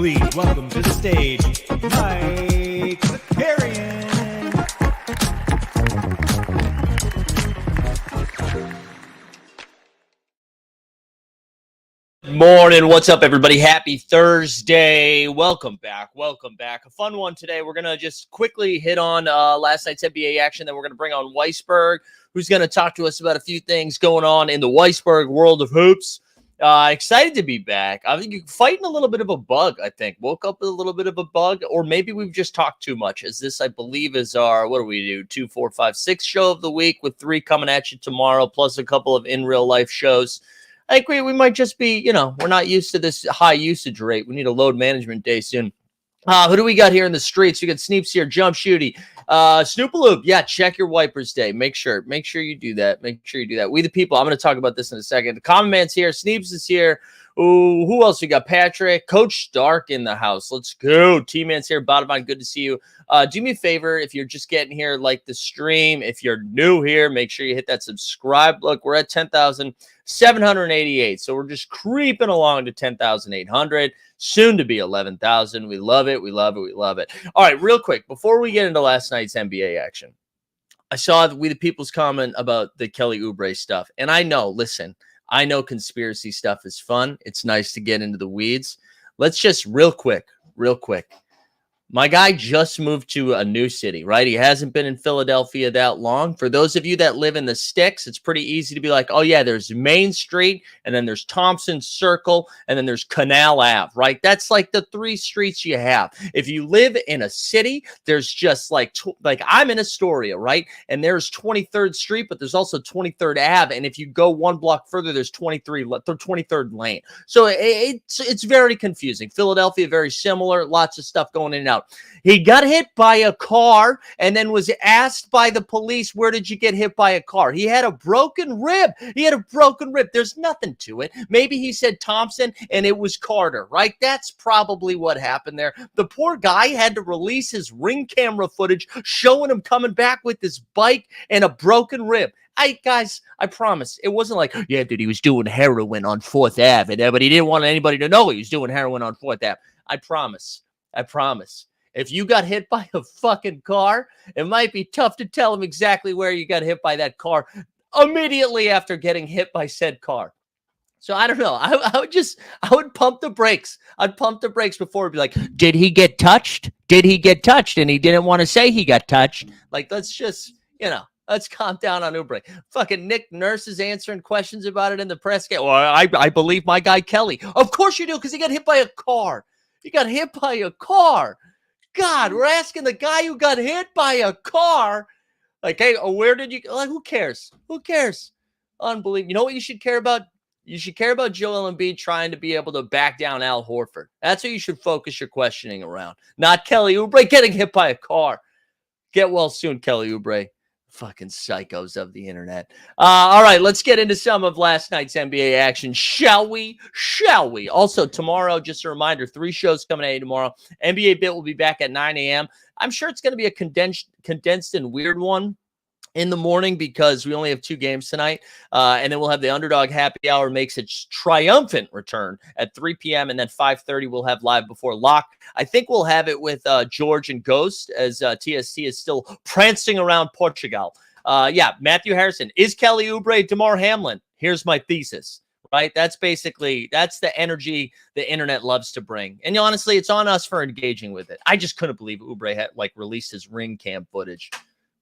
please welcome to the stage, Mike Weisberg. Morning. What's up, everybody? Happy Thursday. Welcome back. A fun one today. We're going to just quickly hit on last night's NBA action. Then we're going to bring on Weisberg, who's going to talk to us about a few things going on in the Weisberg world of hoops. Excited to be back. I think you're fighting a little bit of a bug, I think. Woke up with a little bit of a bug, or maybe we've just talked too much, as this, I believe, is our, what do we do, 2, 4, 5, 6 show of the week, with 3 coming at you tomorrow, plus a couple of in-real-life shows. I think we might just be, we're not used to this high usage rate. We need a load management day soon. Who do we got here in the streets? We got Sneeps here, Jump Shooty, Snoopaloop. Yeah, check your wipers day. Make sure you do that. We the people. I'm going to talk about this in a second. The Common Man's here. Sneeps is here. Ooh, who else? We got Patrick, Coach Stark in the house. Let's go. T-Man's here. Bottom line, good to see you. Do me a favor, if you're just getting here, like the stream. If you're new here, make sure you hit that subscribe. Look, we're at 10,788. So we're just creeping along to 10,800. Soon to be 11,000. We love it. We love it. All right, real quick, before we get into last night's NBA action, I saw We the People's comment about the Kelly Oubre stuff. And I know conspiracy stuff is fun. It's nice to get into the weeds. Let's just real quick. My guy just moved to a new city, right? He hasn't been in Philadelphia that long. For those of you that live in the sticks, it's pretty easy to be like, oh, yeah, there's Main Street, and then there's Thompson Circle, and then there's Canal Ave, right? That's like the 3 streets you have. If you live in a city, there's just like I'm in Astoria, right? And there's 23rd Street, but there's also 23rd Ave. And if you go 1 block further, there's 23rd Lane. So it's very confusing. Philadelphia, very similar. Lots of stuff going in and out. He got hit by a car and then was asked by the police, where did you get hit by a car? He had a broken rib. There's nothing to it. Maybe he said Thompson and it was Carter, right? That's probably what happened there. The poor guy had to release his Ring camera footage showing him coming back with his bike and a broken rib. Guys, I promise, it wasn't like, yeah, dude, he was doing heroin on 4th Ave, but he didn't want anybody to know he was doing heroin on 4th Ave. I promise. If you got hit by a fucking car, it might be tough to tell him exactly where you got hit by that car immediately after getting hit by said car. So I don't know. I would pump the brakes. I'd pump the brakes before it'd be like, did he get touched? And he didn't want to say he got touched. Like, let's just, let's calm down on Oubre. Fucking Nick Nurse is answering questions about it in the press. Well, I believe my guy Kelly. Of course you do, because he got hit by a car. God, we're asking the guy who got hit by a car, like, hey, where did you, like, who cares? Unbelievable. You know what you should care about? You should care about Joel Embiid trying to be able to back down Al Horford. That's what you should focus your questioning around, not Kelly Oubre getting hit by a car. Get well soon, Kelly Oubre. Fucking psychos of the internet. All right, let's get into some of last night's NBA action, shall we? Also, tomorrow, just a reminder, 3 shows coming at you tomorrow. NBA Bit will be back at 9 a.m. I'm sure it's going to be a condensed and weird one. in the morning because we only have 2 games tonight. And then we'll have the Underdog Happy Hour makes its triumphant return at 3 p.m. And then 5:30 we'll have live before lock. I think we'll have it with George and Ghost as TST is still prancing around Portugal. Yeah, Matthew Harrison. Is Kelly Oubre DeMar Hamlin? Here's my thesis. Right? That's the energy the internet loves to bring. And honestly, it's on us for engaging with it. I just couldn't believe Oubre had released his ring cam footage.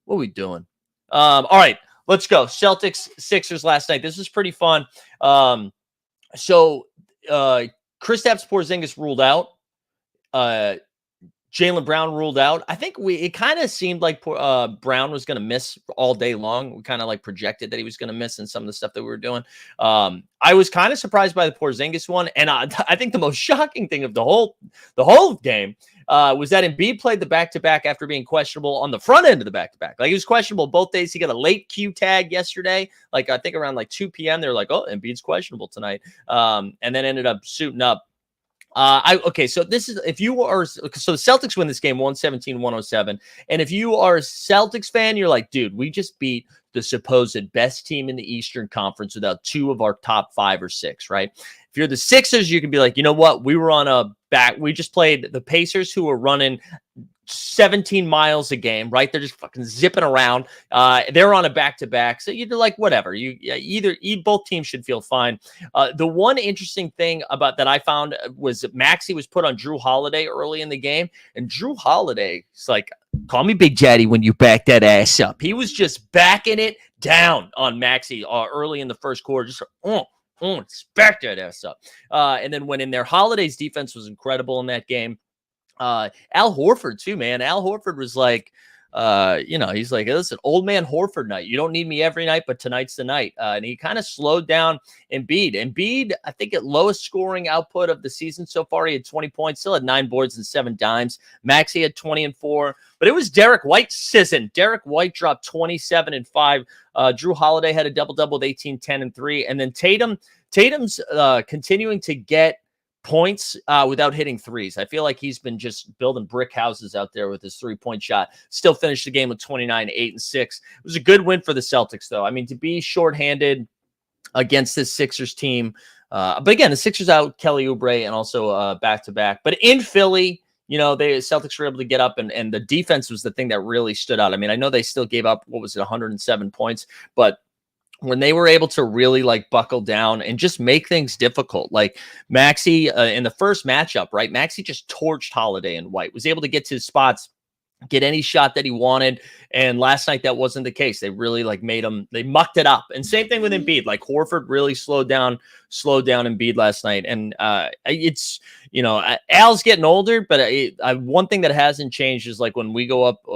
What are we doing? All right, let's go. Celtics Sixers last night. This was pretty fun. So Kristaps Porzingis ruled out. Jaylen Brown ruled out. I think it kind of seemed like Brown was going to miss all day long. We kind of projected that he was going to miss in some of the stuff that we were doing. I was kind of surprised by the Porzingis one, and I think the most shocking thing of the whole game was that Embiid played the back-to-back after being questionable on the front end of the back-to-back. He was questionable both days. He got a late Q tag yesterday. I think around 2 p.m. They were like, "Oh, Embiid's questionable tonight," and then ended up suiting up. So this is the Celtics win this game 117-107. And if you are a Celtics fan, you're like, dude, we just beat the supposed best team in the Eastern Conference without 2 of our top 5 or 6, right? If you're the Sixers, you can be like, you know what? We just played the Pacers, who were running 17 miles a game, right? They're just fucking zipping around. They're on a back-to-back. So you're like, whatever. Both teams should feel fine. The one interesting thing about that I found was Maxey was put on Drew Holiday early in the game. And Drew Holiday is like, call me Big Daddy when you back that ass up. He was just backing it down on Maxey early in the first quarter. Just back that ass up. And then went in there. Holiday's defense was incredible in that game. Al Horford too, man. Al Horford was like, he's like, listen, old man Horford night. You don't need me every night, but tonight's the night. And he kind of slowed down Embiid. Embiid, I think at lowest scoring output of the season so far, he had 20 points, still had 9 boards and 7 dimes. Maxey had 20 and 4, but it was Derek White's season. Derek White dropped 27 and 5. Drew Holiday had a double-double with 18, 10 and 3. And then Tatum's continuing to get points without hitting threes. I feel like he's been just building brick houses out there with his 3-point shot. Still finished the game with 29, 8 and 6. It was a good win for the Celtics, though. I mean, to be shorthanded against this Sixers team. But again, the Sixers out Kelly Oubre and also back-to-back. But in Philly, the Celtics were able to get up, and the defense was the thing that really stood out. I mean, I know they still gave up, 107 points, but when they were able to really buckle down and just make things difficult, Maxey in the first matchup, right? Maxey just torched Holiday and White, was able to get to his spots, get any shot that he wanted. And last night, that wasn't the case. They really they mucked it up. And same thing with Embiid. Horford really slowed down Embiid last night. And it's, Al's getting older, but one thing that hasn't changed is when we go up,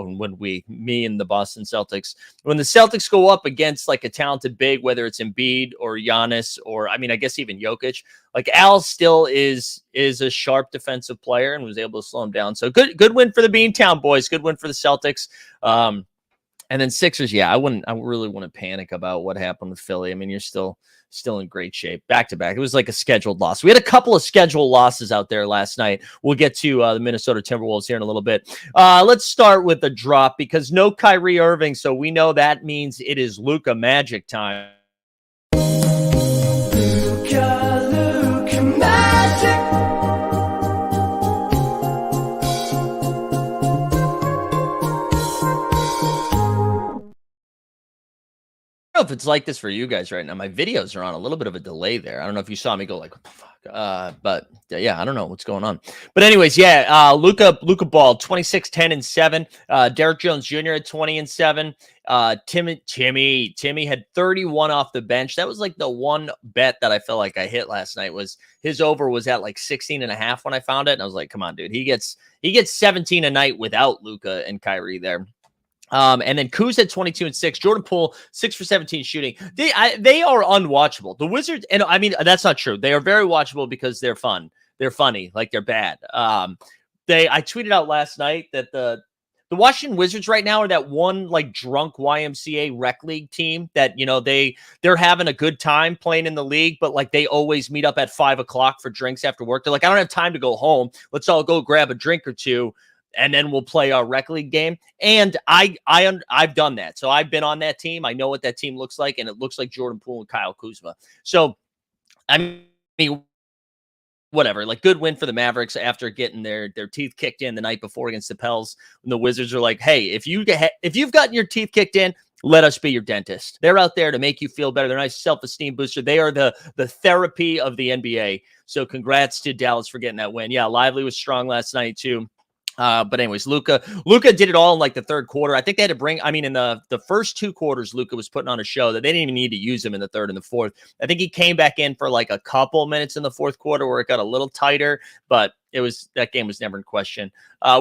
me and the Boston Celtics, when the Celtics go up against a talented big, whether it's Embiid or Giannis, or I guess even Jokic, Al still is a sharp defensive player and was able to slow him down. So good win for the Beantown boys. Good win for the Celtics. And then Sixers, yeah, I really wouldn't panic about what happened with Philly. I mean, you're still in great shape. Back-to-back. It was like a scheduled loss. We had a couple of scheduled losses out there last night. We'll get to the Minnesota Timberwolves here in a little bit. Let's start with the drop, because no Kyrie Irving, so we know that means it is Luka Magic time. Luka Magic. I don't know if it's like this for you guys right now. My videos are on a little bit of a delay there. I don't know if you saw me go what the fuck? But yeah, I don't know what's going on. But anyways, yeah, Luka ball 26, 10 and 7. Derek Jones Jr. had 20 and 7. Timmy had 31 off the bench. That was the one bet that I felt like I hit last night. Was his over was at 16 and a half when I found it. And I was like, come on, dude. He gets 17 a night without Luka and Kyrie there. And then Kuz had 22 and 6. Jordan Poole 6 for 17 shooting. They are unwatchable. The Wizards, and I mean that's not true. They are very watchable because they're fun. They're funny, they're bad. I tweeted out last night that the Washington Wizards right now are that one drunk YMCA rec league team that they're having a good time playing in the league, but they always meet up at 5 o'clock for drinks after work. They're like, I don't have time to go home. Let's all go grab a drink or two. and then we'll play our rec league game. And I've done that. So I've been on that team. I know what that team looks like, and it looks like Jordan Poole and Kyle Kuzma. So, I mean, whatever, like good win for the Mavericks after getting their teeth kicked in the night before against the Pels. And the Wizards are like, hey, if you've gotten your teeth kicked in, let us be your dentist. They're out there to make you feel better. They're a nice self-esteem booster. They are the therapy of the NBA. So congrats to Dallas for getting that win. Yeah, Lively was strong last night too. But anyways, Luka did it all in like the third quarter. I think they had to bring, in the first two quarters, Luka was putting on a show that they didn't even need to use him in the third and the fourth. I think he came back in for like a couple minutes in the fourth quarter where it got a little tighter, but that game was never in question.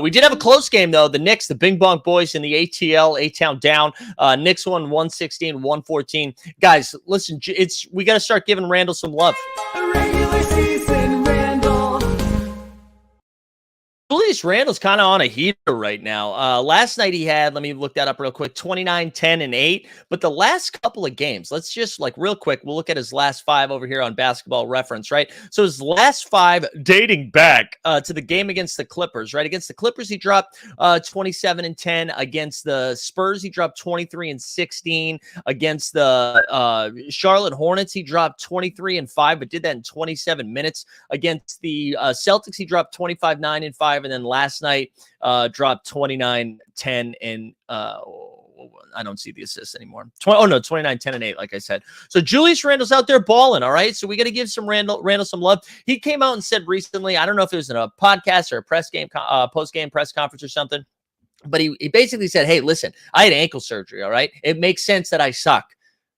We did have a close game though. The Knicks, the Bing Bong Boys in the ATL, A-Town down. Knicks won 116-114. Guys, listen, we got to start giving Randall some love. Regular season Randall. Julius Randle's kind of on a heater right now. Last night he had, let me look that up real quick, 29, 10, and 8. But the last couple of games, let's just like real quick, we'll look at his last 5 over here on Basketball Reference, right? So his last 5 dating back to the game against the Clippers, right? Against the Clippers, he dropped 27 and 10. Against the Spurs, he dropped 23 and 16. Against the Charlotte Hornets, he dropped 23 and 5, but did that in 27 minutes. Against the Celtics, he dropped 25, 9, and 5. And then last night, dropped 29, 10, and I don't see the assist anymore. 29, 10, and 8, like I said. So Julius Randle's out there balling, all right? So we got to give some Randle some love. He came out and said recently, I don't know if it was in a podcast or a post-game press conference or something, but he basically said, hey, listen, I had ankle surgery, all right? It makes sense that I suck,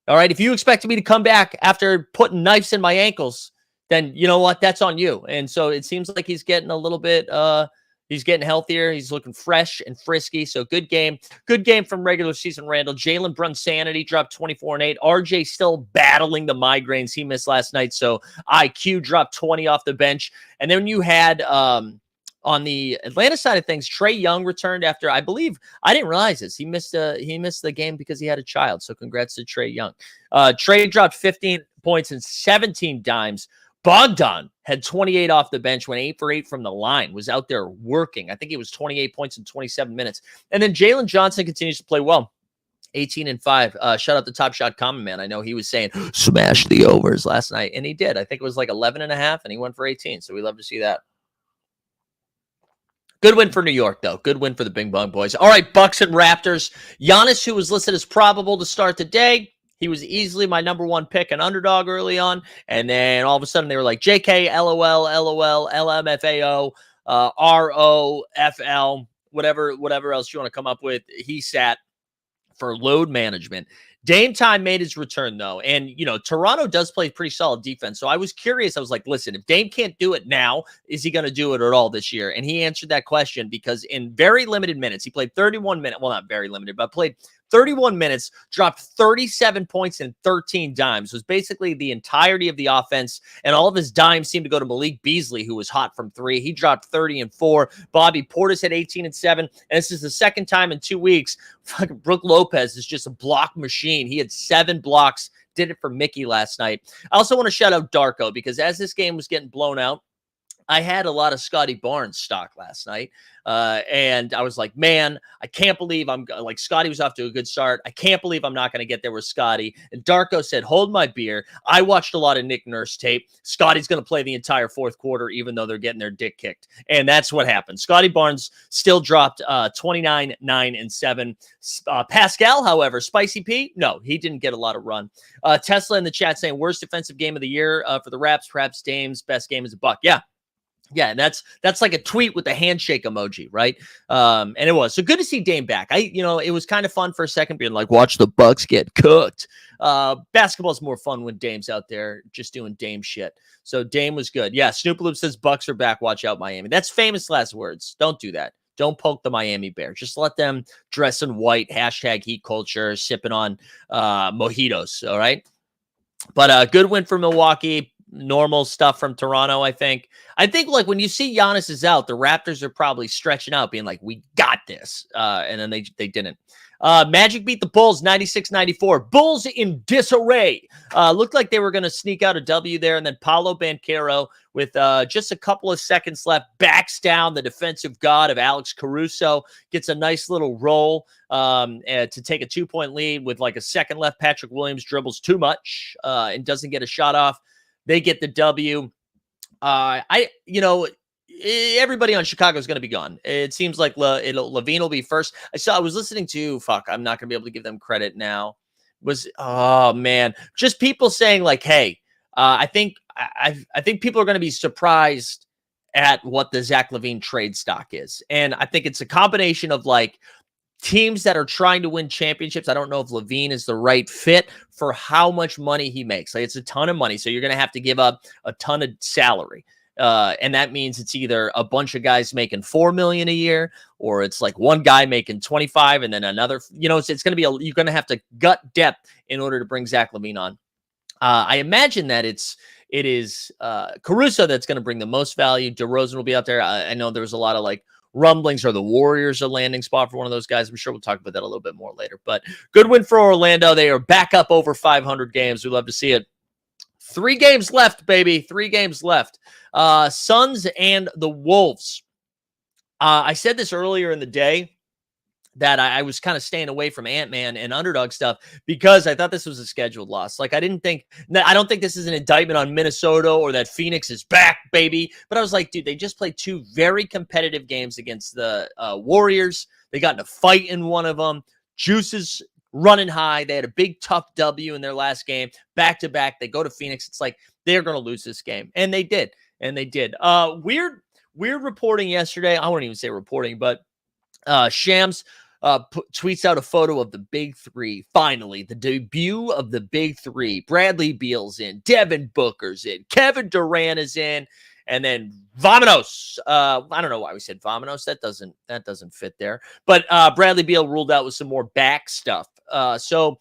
all right? If you expect me to come back after putting knives in my ankles, then you know what? That's on you. And so it seems like he's getting a little bit, he's getting healthier. He's looking fresh and frisky. So good game. Good game from regular season Randle. Jalen Brunsanity dropped 24 and 8. RJ still battling the migraines he missed last night. So IQ dropped 20 off the bench. And then you had on the Atlanta side of things, Trae Young returned after, I believe, I didn't realize this. He missed the game because he had a child. So congrats to Trae Young. Trae dropped 15 points and 17 dimes. Bogdan had 28 off the bench, went 8 for 8 from the line, was out there working. I think he was 28 points in 27 minutes. And then Jalen Johnson continues to play well. 18 and 5. Shout out to Top Shot Common Man. I know he was saying smash the overs last night, and he did. I think it was like 11 and a half, and he went for 18. So we love to see that. Good win for New York, though. Good win for the Bing Bong Boys. All right, Bucks and Raptors. Giannis, who was listed as probable to start the day, he was easily my number 1 pick and underdog early on. And then all of a sudden they were like, JK, LOL, LOL, LMFAO, ROFL, whatever else you want to come up with. He sat for load management. Dame Time made his return, though. And, Toronto does play pretty solid defense. So I was curious. I was like, listen, if Dame can't do it now, is he going to do it at all this year? And he answered that question because in very limited minutes, he played 31 minutes. Well, not very limited, but played 31 minutes, dropped 37 points and 13 dimes. It was basically the entirety of the offense, and all of his dimes seemed to go to Malik Beasley, who was hot from 3. He dropped 30 and 4. Bobby Portis had 18 and 7, and this is the second time in 2 weeks. Fucking Brook Lopez is just a block machine. He had 7 blocks, did it for Mickey last night. I also want to shout out Darko because as this game was getting blown out, I had a lot of Scotty Barnes stock last night. And I was like, man, I can't believe Scotty was off to a good start. I can't believe I'm not going to get there with Scotty. And Darko said, hold my beer. I watched a lot of Nick Nurse tape. Scotty's going to play the entire fourth quarter, even though they're getting their dick kicked. And that's what happened. Scotty Barnes still dropped 29, 9, and 7. Pascal, however, Spicy P, no, he didn't get a lot of run. Tesla in the chat saying, worst defensive game of the year for the Raps, perhaps Dame's best game is a buck. Yeah, and that's like a tweet with a handshake emoji, right? And it was. So good to see Dame back. It was kind of fun for a second being like, watch the Bucks get cooked. Basketball's more fun when Dame's out there just doing Dame shit. So Dame was good. Yeah, Snoop Loop says Bucks are back. Watch out, Miami. That's famous last words. Don't do that. Don't poke the Miami Bear. Just let them dress in white, hashtag heat culture, sipping on mojitos, all right? But good win for Milwaukee. normal stuff from Toronto, I think. I think, like, when you see Giannis is out, the Raptors are probably stretching out, being like, we got this. And then they didn't. Magic beat the Bulls 96-94. Bulls in disarray. Looked like they were going to sneak out a W there. And then Paolo Banchero, with just a couple of seconds left, backs down the defensive god of Alex Caruso, gets a nice little roll to take a 2-point lead with like a second left. Patrick Williams dribbles too much and doesn't get a shot off. They get the W. Everybody on Chicago is going to be gone. It seems like Levine will be first. I was listening to, I'm not going to be able to give them credit now. Just people saying like, hey, I think people are going to be surprised at what the Zach LaVine trade stock is. And I think it's a combination of like teams that are trying to win championships. I don't know if LaVine is the right fit for how much money he makes. Like, it's a ton of money. So you're going to have to give up a ton of salary. And that means it's either a bunch of guys making $4 million a year, or it's like one guy making 25 and then another, it's going to be, you're going to have to gut depth in order to bring Zach LaVine on. I imagine that it is Caruso that's going to bring the most value. DeRozan will be out there. I know there's a lot of like rumblings, or the Warriors a landing spot for one of those guys. I'm sure we'll talk about that a little bit more later, but good win for Orlando. They are back up over 500 games. We love to see it. 3 games left, baby. 3 games left. Suns and the Wolves. I said this earlier in the day that I was kind of staying away from Ant-Man and underdog stuff because I thought this was a scheduled loss. Like, I don't think this is an indictment on Minnesota or that Phoenix is back, baby. But I was like, dude, they just played 2 very competitive games against the Warriors. They got in a fight in one of them. Juices running high. They had a big, tough W in their last game. Back to back. They go to Phoenix. It's like they're going to lose this game. And they did. Weird reporting yesterday. I won't even say reporting, but Shams tweets out a photo of the big 3. Finally, the debut of the big 3. Bradley Beal's in. Devin Booker's in. Kevin Durant is in. And then Vamonos. I don't know why we said Vamonos. That doesn't fit there. But Bradley Beal ruled out with some more back stuff. So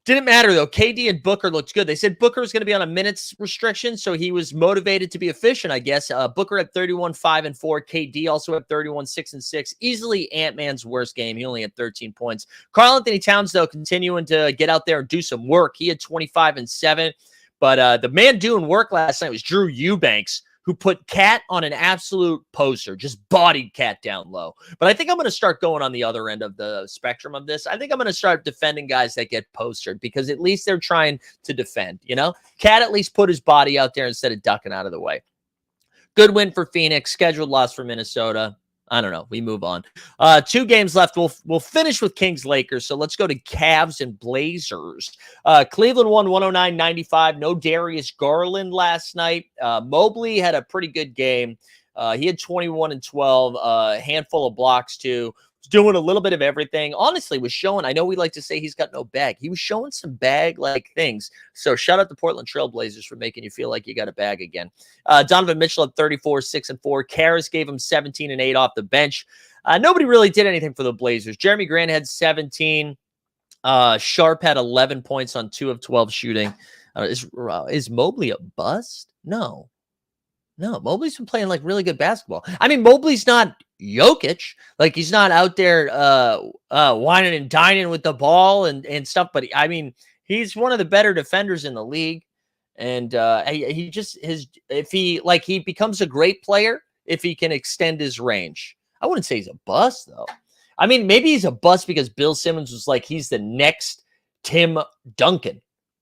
didn't matter though. KD and Booker looked good. They said Booker was going to be on a minutes restriction, so he was motivated to be efficient, I guess. Booker had 31-5-4. KD also had 31-6-6. Easily Ant-Man's worst game. He only had 13 points. Karl-Anthony Towns, though, continuing to get out there and do some work. He had 25-7. But the man doing work last night was Drew Eubanks, who put Cat on an absolute poster, just bodied Cat down low. But I think I'm going to start going on the other end of the spectrum of this. I think I'm going to start defending guys that get postered, because at least they're trying to defend, Cat at least put his body out there instead of ducking out of the way. Good win for Phoenix, scheduled loss for Minnesota. I don't know. We move on. 2 games left. We'll finish with Kings Lakers. So let's go to Cavs and Blazers. Cleveland won 109-95. No Darius Garland last night. Mobley had a pretty good game. He had 21 and 12. A handful of blocks too. Doing a little bit of everything. Honestly, was showing. I know we like to say he's got no bag. He was showing some bag-like things. So shout out to Portland Trail Blazers for making you feel like you got a bag again. Donovan Mitchell had 34, 6 and 4. Karras gave him 17 and 8 off the bench. Nobody really did anything for the Blazers. Jeremy Grant had 17. Sharp had 11 points on 2 of 12 shooting. Is Mobley a bust? No, Mobley's been playing like really good basketball. I mean, Mobley's not Jokic. Like, he's not out there whining and dining with the ball and stuff. But I mean, he's one of the better defenders in the league. And he becomes a great player if he can extend his range. I wouldn't say he's a bust though. I mean, maybe he's a bust because Bill Simmons was like, he's the next Tim Duncan.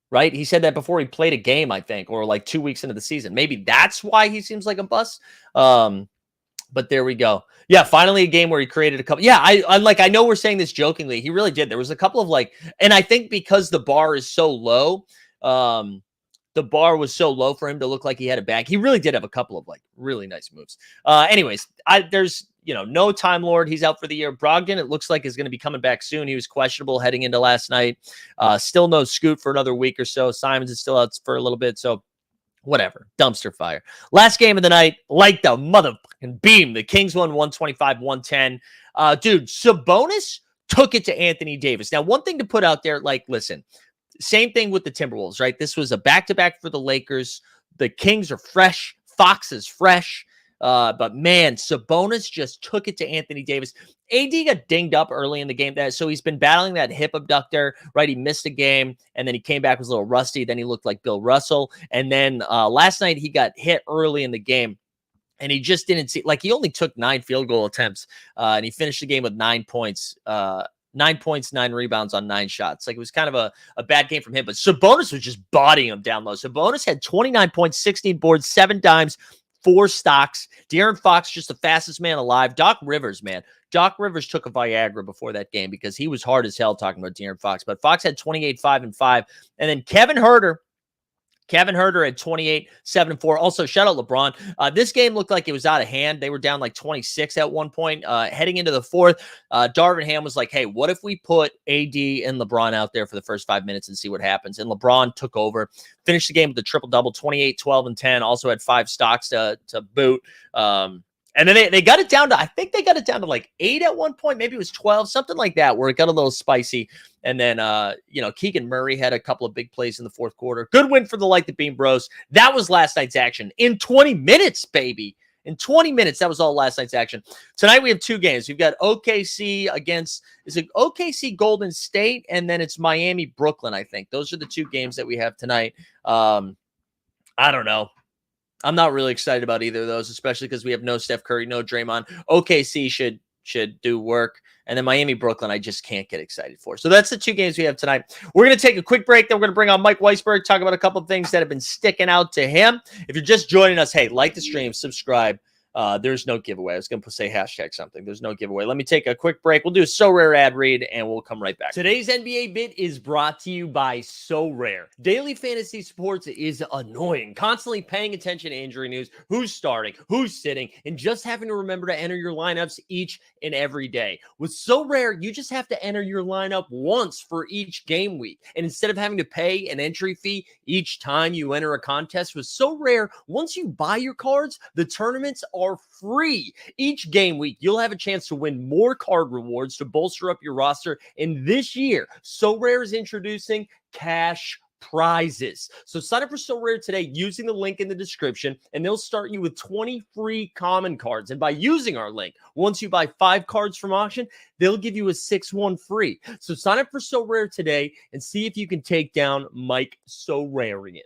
Right? He said that before he played a game, I think, or like 2 weeks into the season. Maybe that's why he seems like a bust. But there we go. Yeah, finally a game where he created a couple. Yeah, I know we're saying this jokingly. He really did. There was a couple of and I think because the bar is so low, the bar was so low for him to look like he had a bag. He really did have a couple of really nice moves. Anyways, there's no Time Lord. He's out for the year. Brogdon, it looks like, is going to be coming back soon. He was questionable heading into last night. Still no Scoot for another week or so. Simons is still out for a little bit. So whatever. Dumpster fire. Last game of the night, like the motherfucking beam. The Kings won 125-110. Dude, Sabonis took it to Anthony Davis. Now, one thing to put out there, listen, same thing with the Timberwolves, right? This was a back-to-back for the Lakers. The Kings are fresh. Fox is fresh. But man, Sabonis just took it to Anthony Davis. AD got dinged up early in the game, so he's been battling that hip abductor, right? He missed a game, and then he came back, was a little rusty. Then he looked like Bill Russell. And then last night he got hit early in the game, and he just didn't see, like, he only took 9 field goal attempts, and he finished the game with 9 points. 9 points, 9 rebounds on 9 shots. Like, it was kind of a bad game from him, but Sabonis was just bodying him down low. Sabonis had 29 points, 16 boards, 7 dimes, 4 stocks. De'Aaron Fox, just the fastest man alive. Doc Rivers, man. Doc Rivers took a Viagra before that game because he was hard as hell talking about De'Aaron Fox. But Fox had 28, 5, and 5. And then Kevin Huerter had 28, 7, and 4. Also, shout out LeBron. This game looked like it was out of hand. They were down like 26 at one point. Heading into the fourth, Darvin Ham was like, hey, what if we put AD and LeBron out there for the first 5 minutes and see what happens? And LeBron took over, finished the game with a triple-double, 28, 12, and 10. Also had 5 stocks to boot. And then they got it down to, I think they got it down to like 8 at one point. Maybe it was 12, something like that, where it got a little spicy. And then, Keegan Murray had a couple of big plays in the fourth quarter. Good win for the Like the Beam Bros. That was last night's action in 20 minutes, baby. In 20 minutes, that was all last night's action. Tonight, we have 2 games. We've got OKC against, is it OKC Golden State? And then it's Miami Brooklyn, I think. Those are the 2 games that we have tonight. I don't know. I'm not really excited about either of those, especially because we have no Steph Curry, no Draymond. OKC should do work. And then Miami, Brooklyn, I just can't get excited for. So that's the 2 games we have tonight. We're going to take a quick break. Then we're going to bring on Mike Weisberg, talk about a couple of things that have been sticking out to him. If you're just joining us, hey, like the stream, subscribe. There's no giveaway. I was going to say hashtag something. There's no giveaway. Let me take a quick break. We'll do a So Rare ad read, and we'll come right back. Today's NBA Bit is brought to you by So Rare. Daily fantasy sports is annoying. Constantly paying attention to injury news, who's starting, who's sitting, and just having to remember to enter your lineups each and every day. With So Rare, you just have to enter your lineup once for each game week. And instead of having to pay an entry fee each time you enter a contest, with So Rare, once you buy your cards, the tournaments are free. Each game week, you'll have a chance to win more card rewards to bolster up your roster. And this year, So Rare is introducing cash prizes. So sign up for So Rare today using the link in the description, and they'll start you with 20 free common cards. And by using our link, once you buy 5 cards from auction, they'll give you a 6th one free. So sign up for So Rare today and see if you can take down Mike Sorarian.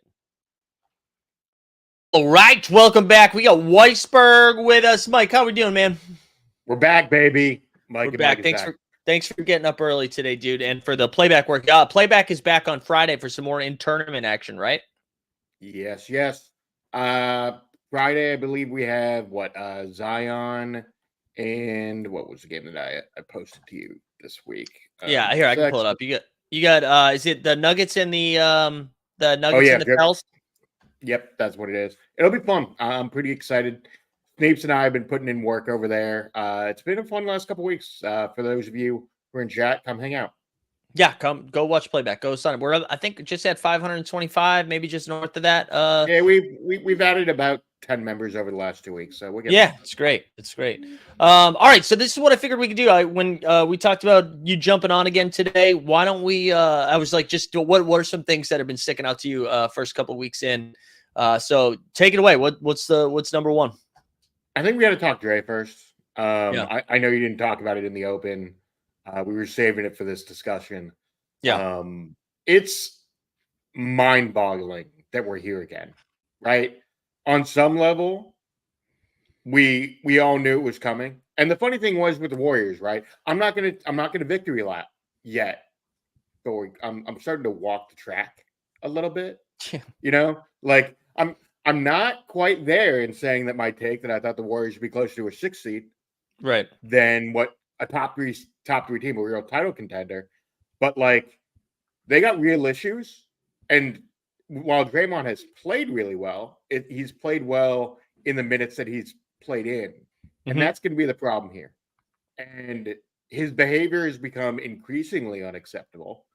All right, welcome back. We got Weisberg with us. Mike, how we doing, man? We're back, baby. Mike, we're back. Thanks for getting up early today, dude, and for the playback work. Playback is back on Friday for some more in-tournament action, right? Yes. Friday, I believe we have Zion, and what was the game that I posted to you this week? Yeah, here I can pull it up. You got is it the Nuggets and the Nuggets and the Pels? Yep, that's what it is. It'll be fun. I'm pretty excited. Snapes and I have been putting in work over there. It's been a fun last couple weeks. For those of you who are in chat, come hang out. Yeah, go watch playback. Go sign up. We're I think just at 525, maybe just north of that. Yeah, we've added about 10 members over the last 2 weeks, so we're getting it's great. It's great. All right, so this is what I figured we could do. When we talked about you jumping on again today, why don't we? I was like, just what are some things that have been sticking out to you first couple of weeks in? So take it away. What's number one? I think we got to talk Dre first. I know you didn't talk about it in the open. We were saving it for this discussion. Yeah. It's mind-boggling that we're here again, right? On some level, we all knew it was coming. And the funny thing was with the Warriors, right? I'm not gonna victory lap yet. So I'm starting to walk the track a little bit. Like I'm not quite there in saying that my take that I thought the Warriors should be closer to a 6th seed, right, than what a top three team, a real title contender. But like, they got real issues. And while Draymond has played really well, he's played well in the minutes that he's played in. And that's going to be the problem here. And his behavior has become increasingly unacceptable.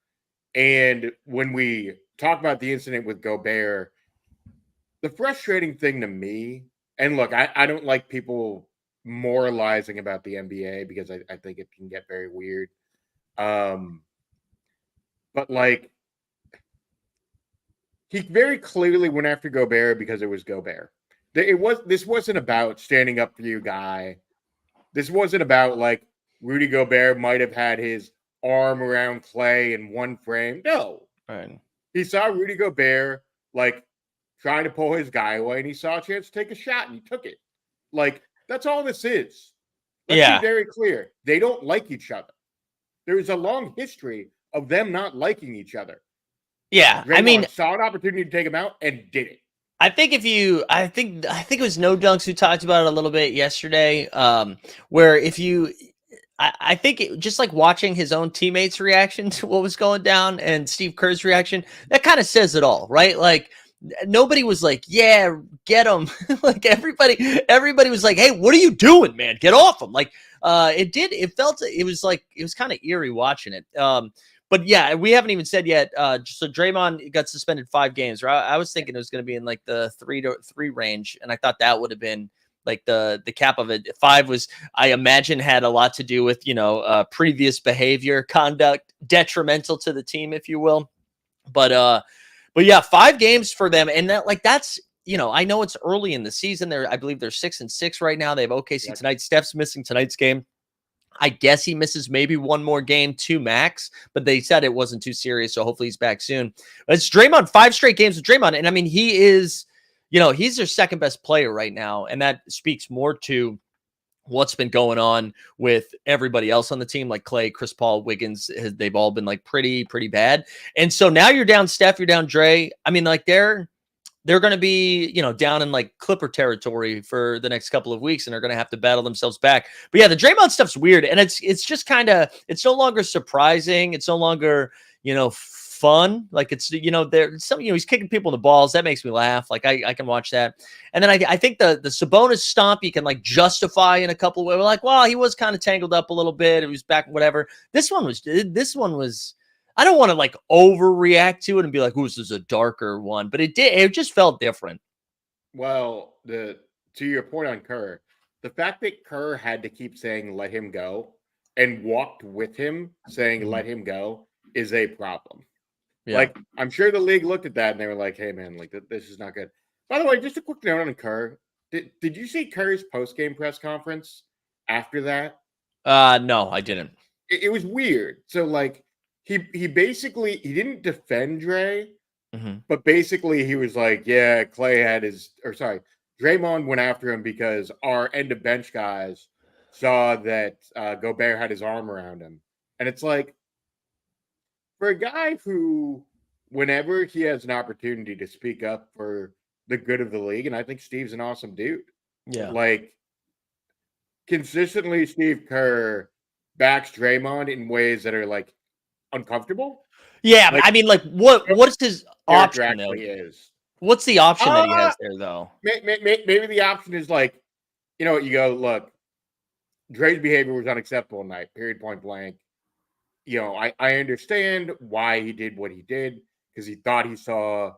And when we talk about the incident with Gobert, the frustrating thing to me, and look, I don't like people moralizing about the NBA because I think it can get very weird. But like, he very clearly went after Gobert because it was Gobert. This wasn't about standing up for you, guy. This wasn't about like Rudy Gobert might have had his arm around Clay in one frame. No, Right. he saw Rudy Gobert like trying to pull his guy away, and he saw a chance to take a shot, and he took it. Like, that's all this is. Let's Yeah. be very clear. They don't like each other. There's a long history of them not liking each other. Yeah. Draymond I mean, saw an opportunity to take him out and did it. I think I think it was No Dunks who talked about it a little bit yesterday, where if you, I think just like watching his own teammates' reaction to what was going down and Steve Kerr's reaction, that kind of says it all, right? Like nobody was like, "Yeah, get him." Like everybody was like, "Hey, what are you doing, man? Get off him!" Like it was kind of eerie watching it. But yeah, we haven't even said yet. So Draymond got suspended 5 games. Right? I was thinking it was going to be in like the 3 range, and I thought that would have been like the cap of it. 5 was, I imagine, had a lot to do with previous behavior, conduct detrimental to the team, if you will. But yeah, 5 games for them, and that's I know it's early in the season. I believe they're 6-6 right now. They have OKC tonight. Steph's missing tonight's game. I guess he misses maybe 1 more game, 2 max, but they said it wasn't too serious, so hopefully he's back soon. But it's Draymond, 5 straight games with Draymond, and I mean, he is, he's their second best player right now, and that speaks more to what's been going on with everybody else on the team, like Clay, Chris Paul, Wiggins. They've all been like pretty bad, and so now you're down Steph, you're down Dre. I mean, like they're going to be, down in like Clipper territory for the next couple of weeks, and they're going to have to battle themselves back. But yeah, the Draymond stuff's weird, and it's just it's no longer surprising. It's no longer, fun. Like it's, he's kicking people in the balls. That makes me laugh. Like I can watch that. And then I think the Sabonis stomp you can like justify in a couple of ways. We're like, well, he was kind of tangled up a little bit. It was back, whatever. This one was. I don't want to like overreact to it and be like, "Ooh, this is a darker one," but it just felt different. Well, to your point on Kerr, the fact that Kerr had to keep saying "let him go" and walked with him saying "let him go" is a problem. Yeah. Like, I'm sure the league looked at that and they were like, "Hey, man, like this is not good." By the way, just a quick note on Kerr. Did you see Kerr's post-game press conference after that? No, I didn't. It was weird. So like. He basically didn't defend Dre, but basically he was like, yeah, Clay had Draymond went after him because our end of bench guys saw that Gobert had his arm around him. And it's like, for a guy who, whenever he has an opportunity to speak up for the good of the league, and I think Steve's an awesome dude. Yeah. Like, consistently Steve Kerr backs Draymond in ways that are like, uncomfortable. Yeah, like, I mean, like what's his option though? Is what's the option that he has there though? Maybe the option is like, you go, look, Dre's behavior was unacceptable tonight, period, point blank. I understand why he did what he did because he thought he saw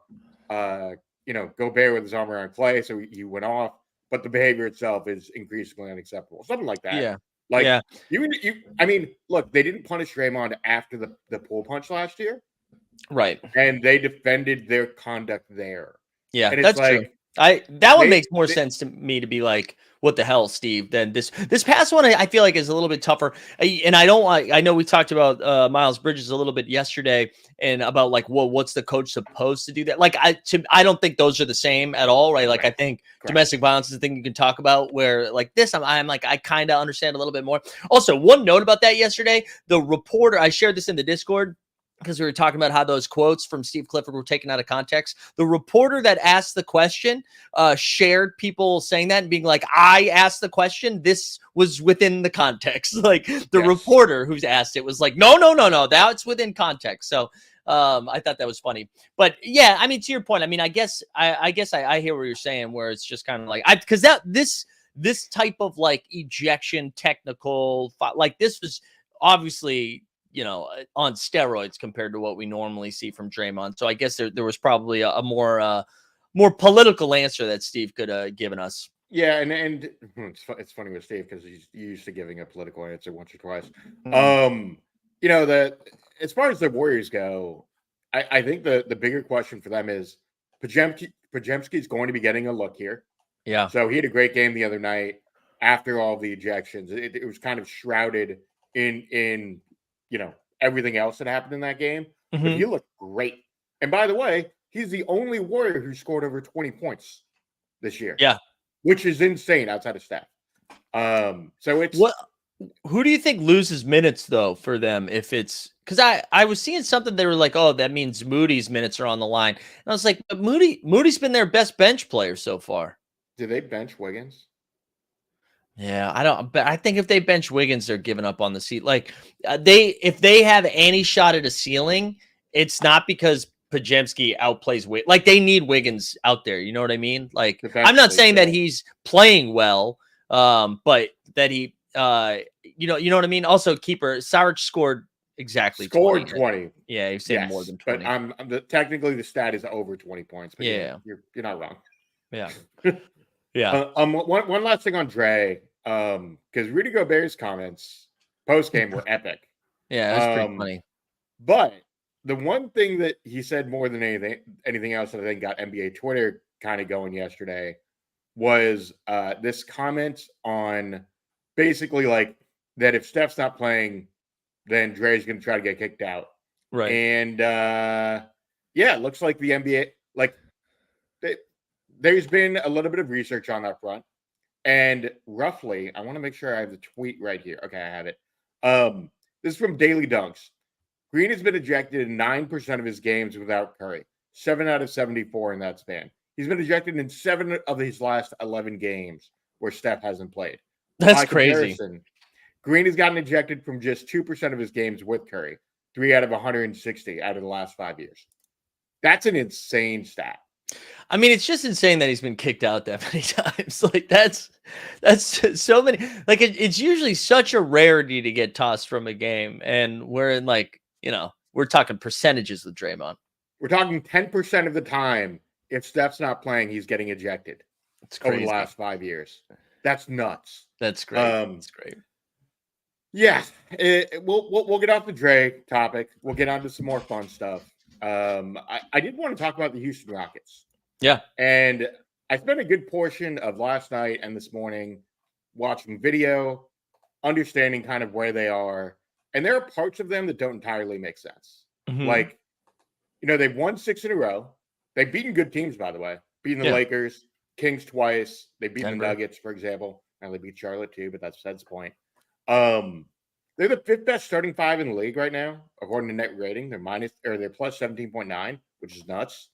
Gobert with his arm around Clay, so he went off, but the behavior itself is increasingly unacceptable. Something like that. Yeah. Like, yeah. I mean, look, they didn't punish Draymond after the pull punch last year. Right. And they defended their conduct there. Yeah, and that's true. That one makes more sense to me to be like, what the hell, Steve, than this past one. I feel like is a little bit tougher. And I know we talked about Miles Bridges a little bit yesterday and about like, well, what's the coach supposed to do that? Like, I don't think those are the same at all. Right. Like, I think domestic violence is a thing you can talk about where like this, I'm like, I kind of understand a little bit more. Also, one note about that yesterday, the reporter, I shared this in the Discord, because we were talking about how those quotes from Steve Clifford were taken out of context. The reporter that asked the question shared people saying that and being like, I asked the question. This was within the context. Like the reporter who's asked it was like, no, that's within context. So I thought that was funny. But yeah, I mean, to your point, I mean, I guess I hear what you're saying, where it's just kind of like, because this type of like ejection technical, like this was obviously, on steroids compared to what we normally see from Draymond. So I guess there was probably a more political answer that Steve could have given us. Yeah, and it's funny with Steve because he's used to giving a political answer once or twice. As far as the Warriors go, I think the bigger question for them is Pajemski's going to be getting a look here. Yeah. So he had a great game the other night after all the ejections. It was kind of shrouded in everything else that happened in that game. But he looked great. And by the way, he's the only Warrior who scored over 20 points this year. Yeah. Which is insane outside of Steph. So it's who do you think loses minutes though for them if it's because I was seeing something they were like, oh, that means Moody's minutes are on the line. And I was like, but Moody's been their best bench player so far. Do they bench Wiggins? Yeah, I don't. But I think if they bench Wiggins, they're giving up on the seat. Like if they have any shot at a ceiling, it's not because Pajemski outplays Wiggins. Like they need Wiggins out there. You know what I mean? Like I'm not saying that he's playing well, but that he, you know what I mean. Also, keeper Saric scored 20. Yeah, he's saying more than 20. But technically the stat is over 20 points. But yeah, you're not wrong. Yeah, yeah. One last thing on Dre. Because Rudy Gobert's comments post game were epic. Yeah, that's pretty funny. But the one thing that he said more than anything else that I think got NBA Twitter kind of going yesterday was this comment on basically like that if Steph's not playing, then Dre's going to try to get kicked out. Right. And it looks like the NBA, like there's been a little bit of research on that front. And roughly, I want to make sure I have the tweet right here. Okay, I have it. This is from Daily Dunks. Green has been ejected in 9% of his games without Curry. 7 out of 74 in that span. He's been ejected in 7 of his last 11 games where Steph hasn't played. That's crazy. Green has gotten ejected from just 2% of his games with Curry. 3 out of 160 out of the last 5 years. That's an insane stat. I mean, it's just insane that he's been kicked out that many times. Like that's so many. Like it's usually such a rarity to get tossed from a game, and we're in like we're talking percentages with Draymond. We're talking 10% of the time. If Steph's not playing, he's getting ejected. It's crazy. Over the last 5 years. That's nuts. That's great. That's great. Yeah, we'll get off the Dre topic. We'll get on to some more fun stuff. I did want to talk about the Houston Rockets. Yeah. And I spent a good portion of last night and this morning watching video, understanding kind of where they are. And there are parts of them that don't entirely make sense. Mm-hmm. Like, they've won 6 in a row. They've beaten good teams, by the way. Beaten the Lakers, Kings twice. They beat the Nuggets, for example. And they beat Charlotte too, but that's Fed's point. They're the 5th best starting 5 in the league right now, according to net rating. They're plus 17.9, which is nuts.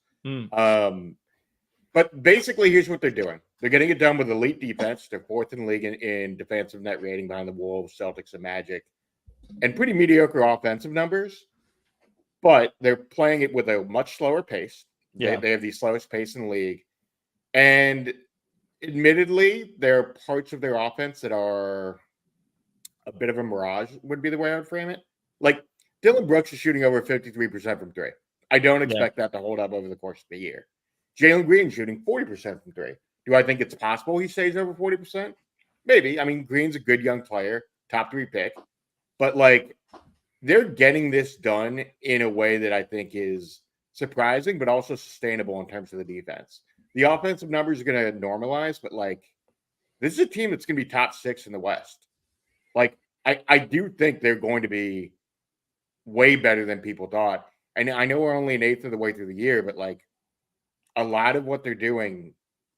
But basically, here's what they're doing. They're getting it done with elite defense. They're 4th in the league in defensive net rating behind the Wolves, Celtics, and Magic. And pretty mediocre offensive numbers. But they're playing it with a much slower pace. Yeah. They have the slowest pace in the league. And admittedly, there are parts of their offense that are a bit of a mirage, would be the way I would frame it. Like, Dylan Brooks is shooting over 53% from 3. I don't expect that to hold up over the course of the year. Jalen Green shooting 40% from 3. Do I think it's possible he stays over 40%? Maybe. I mean, Green's a good young player, top 3 pick. But, like, they're getting this done in a way that I think is surprising, but also sustainable in terms of the defense. The offensive numbers are going to normalize, but, like, this is a team that's going to be top 6 in the West. Like, I do think they're going to be way better than people thought. And I know we're only an 1/8 of the way through the year, but, like, a lot of what they're doing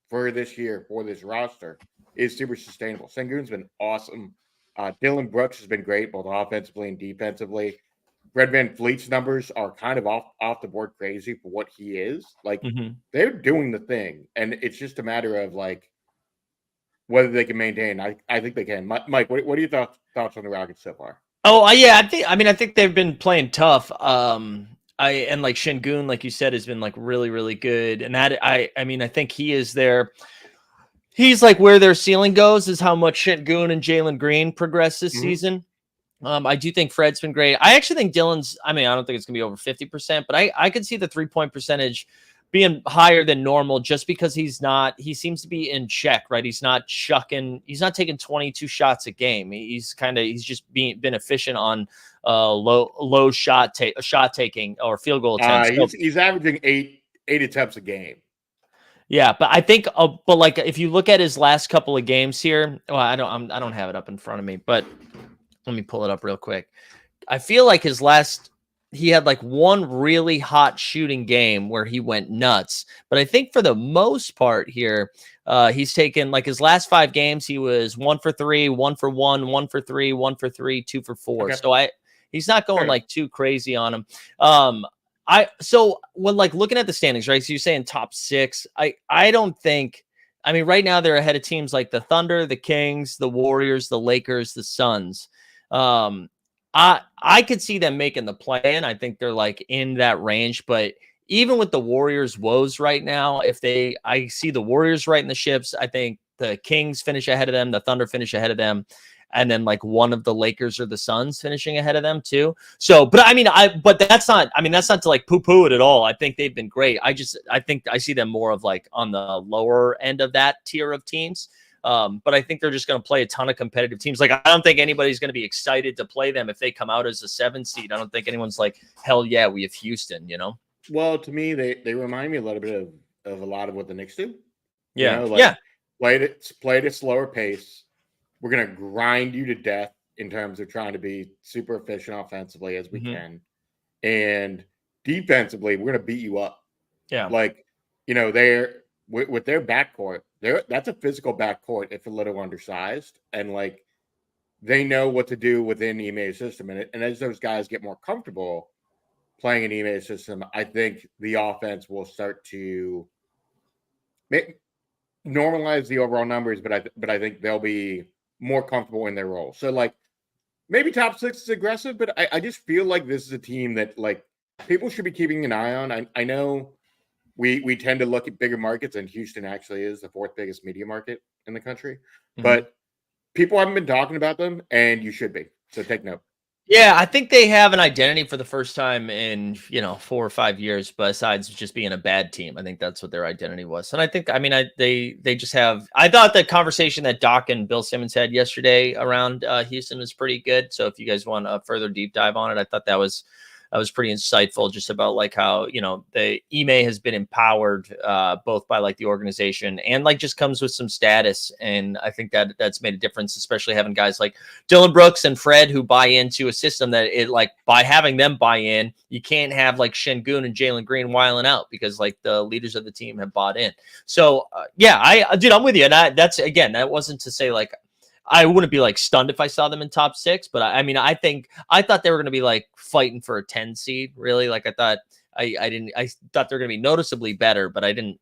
for this year, for this roster, is super sustainable. Sengun's been awesome. Dylan Brooks has been great, both offensively and defensively. Fred VanVleet's numbers are kind of off the board crazy for what he is. Like, they're doing the thing, and it's just a matter of, like, whether they can maintain. I think they can. Mike, what are your thoughts on the Rockets so far? Oh, yeah, I think they've been playing tough. And like Sengun, like you said, has been like really, really good. And that I think he's like where their ceiling goes is how much Sengun and Jalen Green progress this season. I do think Fred's been great. I actually think Dylan's, I don't think it's gonna be over 50%, but I could see the 3-point percentage being higher than normal just because he seems to be in check, right? He's not taking 22 shots a game. He's just been efficient on low shot taking or field goal attempts. He's averaging eight attempts a game. Yeah, but I think, but like if you look at his last couple of games here, well, I don't have it up in front of me, but let me pull it up real quick. I feel like he had like one really hot shooting game where he went nuts. But I think for the most part here, he's taken like his last 5 games, he was 1 for 3, 1 for 1, 1 for 3, 1 for 3, 2 for 4. Okay. So he's not going Fair like too crazy on him. So when like looking at the standings, right? So you're saying top 6. I don't think. I mean, right now they're ahead of teams like the Thunder, the Kings, the Warriors, the Lakers, the Suns. I could see them making the play-in. I think they're like in that range, but even with the Warriors' woes right now, I see the Warriors right in the ships. I think the Kings finish ahead of them, the Thunder finish ahead of them, and then like one of the Lakers or the Suns finishing ahead of them too. So, but I mean, that's not to like poo-poo it at all. I think they've been great. I think I see them more of like on the lower end of that tier of teams. But I think they're just going to play a ton of competitive teams. Like, I don't think anybody's going to be excited to play them if they come out as a 7 seed. I don't think anyone's like, hell yeah, we have Houston, you know? Well, to me, they remind me a little bit of a lot of what the Knicks do. Yeah. Play at a slower pace. We're gonna grind you to death in terms of trying to be super efficient offensively as we can, and defensively, we're gonna beat you up. Yeah. Like, they're with their backcourt. That's a physical backcourt if a little undersized, and like they know what to do within Ime's system. And as those guys get more comfortable playing an Ime's system, I think the offense will start to normalize the overall numbers, but I think they'll be more comfortable in their role. So like maybe top 6 is aggressive, but I just feel like this is a team that like people should be keeping an eye on. I know we tend to look at bigger markets, and Houston actually is the 4th biggest media market in the country, but people haven't been talking about them, and you should be. So take note. Yeah, I think they have an identity for the first time in 4 or 5 years. Besides just being a bad team, I think that's what their identity was. And I think, I mean, they just have. I thought the conversation that Doc and Bill Simmons had yesterday around Houston was pretty good. So if you guys want a further deep dive on it, I thought that was pretty insightful, just about like how, the Ime has been empowered both by like the organization and like just comes with some status. And I think that's made a difference, especially having guys like Dylan Brooks and Fred who buy into a system that it like by having them buy in, you can't have like Şengün and Jalen Green wiling out because like the leaders of the team have bought in. So yeah, I'm with you. And that wasn't to say like, I wouldn't be like stunned if I saw them in top 6, but I thought they were going to be like fighting for a 10 seed. Really, like I thought thought they're going to be noticeably better, but I didn't.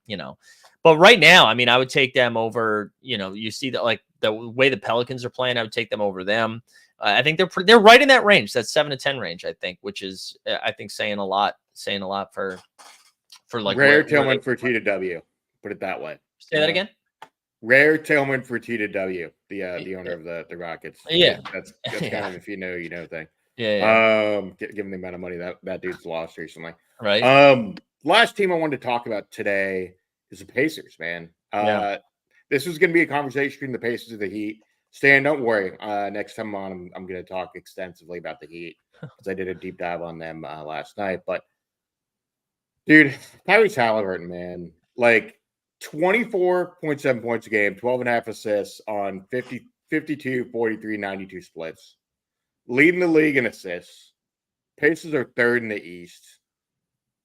But right now, I mean, I would take them over. You see that like the way the Pelicans are playing, I would take them over them. I think they're right in that range, that 7 to 10 range. I think, which is I think saying a lot for like rare Tillman for T to W. Put it that way. Say that again. Rare Tillman for T to W, the owner of the Rockets. Yeah, that's kind of if you know thing. Yeah. Given the amount of money that dude's lost recently. Right. Last team I wanted to talk about today is the Pacers, man. This is going to be a conversation between the Pacers and the Heat. Stan, don't worry. Next time on, I'm going to talk extensively about the Heat because I did a deep dive on them last night. But dude, Tyrese Halliburton, man, like 24.7 points a game, 12.5 assists on 52, 43, 92 splits. Leading the league in assists. Pacers are 3rd in the East.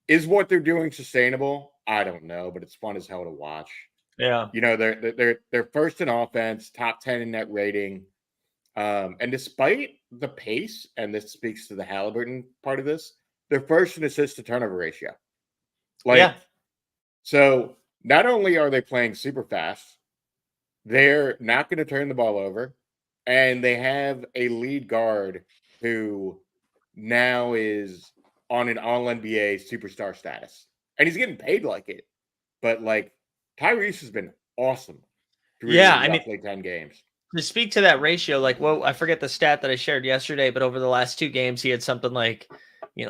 Is what they're doing sustainable? I don't know, but it's fun as hell to watch. Yeah. They're 1st in offense, top 10 in net rating. And despite the pace, and this speaks to the Halliburton part of this, they're 1st in assist to turnover ratio. So not only are they playing super fast, they're not going to turn the ball over, and they have a lead guard who now is on an all-NBA superstar status. And he's getting paid like it. But, like, Tyrese has been awesome through roughly 10 games. To speak to that ratio, like, well, I forget the stat that I shared yesterday, but over the last 2 games, he had something like,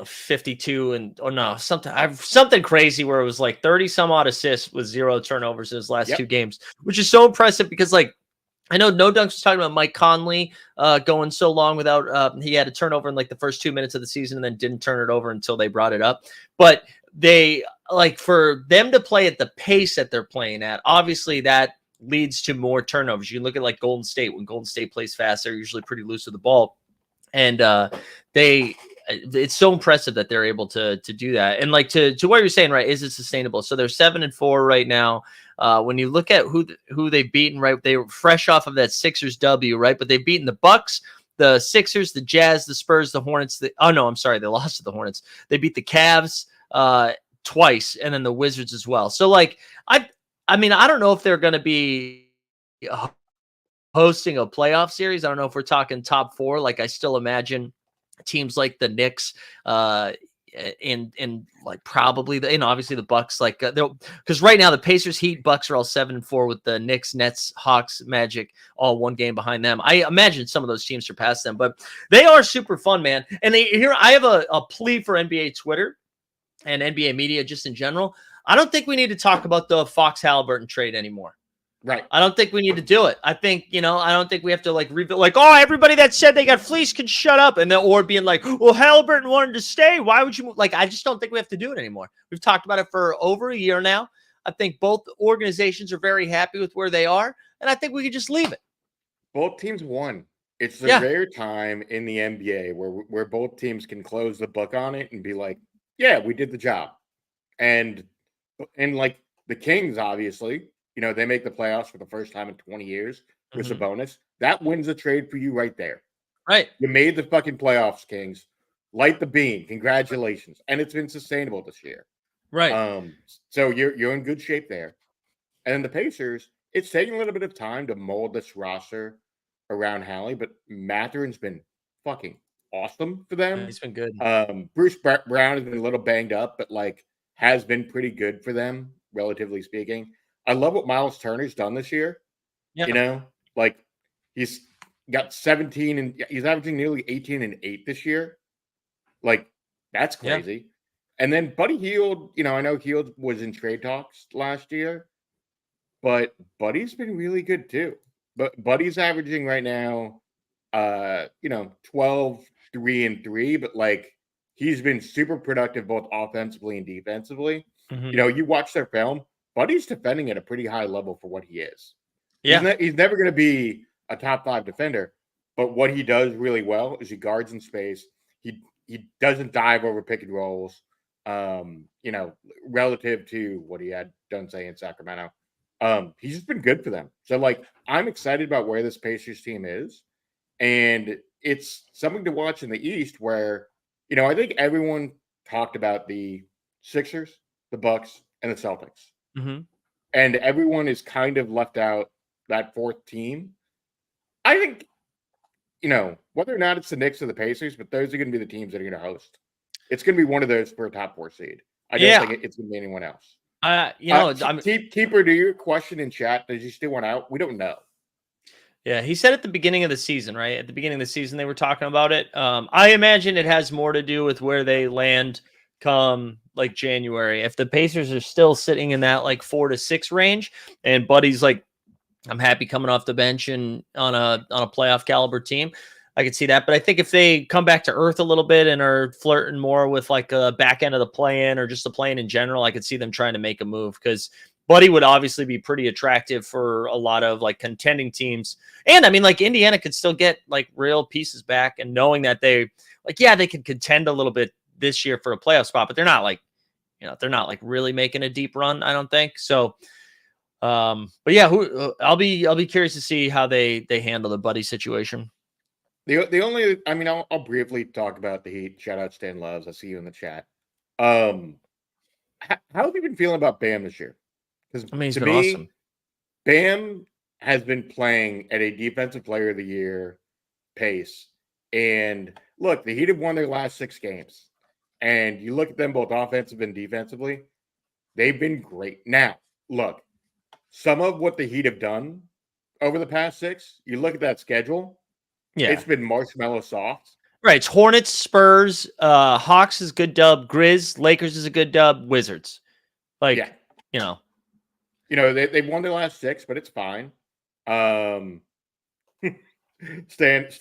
52 and something crazy where it was like 30 some odd assists with 0 turnovers in his last 2 games, which is so impressive because like I know No Dunks was talking about Mike Conley going so long without he had a turnover in like the first 2 minutes of the season and then didn't turn it over until they brought it up. But they like for them to play at the pace that they're playing at, obviously that leads to more turnovers. You look at like Golden State. When Golden State plays fast, they're usually pretty loose with the ball. And it's so impressive that they're able to do that. And like to what you're saying, right? Is it sustainable? So they're 7-4 right now. When you look at who they've beaten, right? They were fresh off of that Sixers W, right? But they've beaten the Bucks, the Sixers, the Jazz, the Spurs, the Hornets. They lost to the Hornets. They beat the Cavs twice, and then the Wizards as well. So like I mean, I don't know if they're going to be hosting a playoff series. I don't know if we're talking top 4. Like I still imagine teams like the Knicks, and like probably obviously the Bucks, like because right now the Pacers, Heat, Bucks are all 7-4 with the Knicks, Nets, Hawks, Magic all one game behind them. I imagine some of those teams surpass them, but they are super fun, man. And I have a plea for NBA Twitter and NBA media just in general. I don't think we need to talk about the Fox Halliburton trade anymore. Right. I don't think we need to do it. I think, I don't think we have to like rebuild, like, oh, everybody that said they got fleeced can shut up. And then, or being like, well, Halliburton wanted to stay. Why would you move? Like, I just don't think we have to do it anymore. We've talked about it for over a year now. I think both organizations are very happy with where they are. And I think we could just leave it. Both teams won. It's the rare time in the NBA where both teams can close the book on it and be like, yeah, we did the job. And like the Kings, obviously, they make the playoffs for the first time in 20 years with Sabonis. That wins the trade for you right there. Right. You made the fucking playoffs, Kings. Light the beam. Congratulations. And it's been sustainable this year. Right. So you're in good shape there. And then the Pacers, it's taking a little bit of time to mold this roster around Hallie, but Mathurin's been fucking awesome for them. Yeah, he's been good. Bruce Brown has been a little banged up, but like has been pretty good for them, relatively speaking. I love what Miles Turner's done this year. Yeah. Like he's got 17 and he's averaging nearly 18 and 8 this year. Like that's crazy. Yeah. And then Buddy Hield, I know Hield was in trade talks last year, but Buddy's been really good too. But Buddy's averaging right now, 12, 3 and 3, but like he's been super productive both offensively and defensively. You watch their film, Buddy's defending at a pretty high level for what he is. Yeah. He's never going to be a top 5 defender, but what he does really well is he guards in space. He doesn't dive over pick and rolls, relative to what he had done, say, in Sacramento. He's just been good for them. So, like, I'm excited about where this Pacers team is. And it's something to watch in the East where, I think everyone talked about the Sixers, the Bucks, and the Celtics. And everyone is kind of left out that fourth team. I think, whether or not it's the Knicks or the Pacers, but those are going to be the teams that are going to host. It's going to be one of those for a top 4 seed. I don't think it's going to be anyone else. Keeper, to your question in chat, does he still want out? We don't know. Yeah, he said at the beginning of the season, right? At the beginning of the season, they were talking about it. I imagine it has more to do with where they land come like January. If the Pacers are still sitting in that like 4 to 6 range, and Buddy's like, I'm happy coming off the bench and on a playoff caliber team, I could see that. But I think if they come back to earth a little bit and are flirting more with like a back end of the play-in or just the play-in in general, I could see them trying to make a move because Buddy would obviously be pretty attractive for a lot of like contending teams. And I mean, like Indiana could still get like real pieces back, and knowing that they can contend a little bit this year for a playoff spot, but they're not like really making a deep run, I don't think. So, but yeah, I'll be curious to see how they handle the Buddy situation. I'll briefly talk about the Heat. Shout out Stan Loves. I see you in the chat. How have you been feeling about Bam this year? Because he's been awesome. Bam has been playing at a defensive player of the year pace. And look, the Heat have won their last 6 games. And you look at them both offensive and defensively, they've been great. Now, look, some of what the Heat have done over the past 6, you look at that schedule, it's been marshmallow soft. Right. It's Hornets, Spurs, Hawks is a good dub, Grizz, Lakers is a good dub, Wizards. They've won their last 6, but it's fine. Stan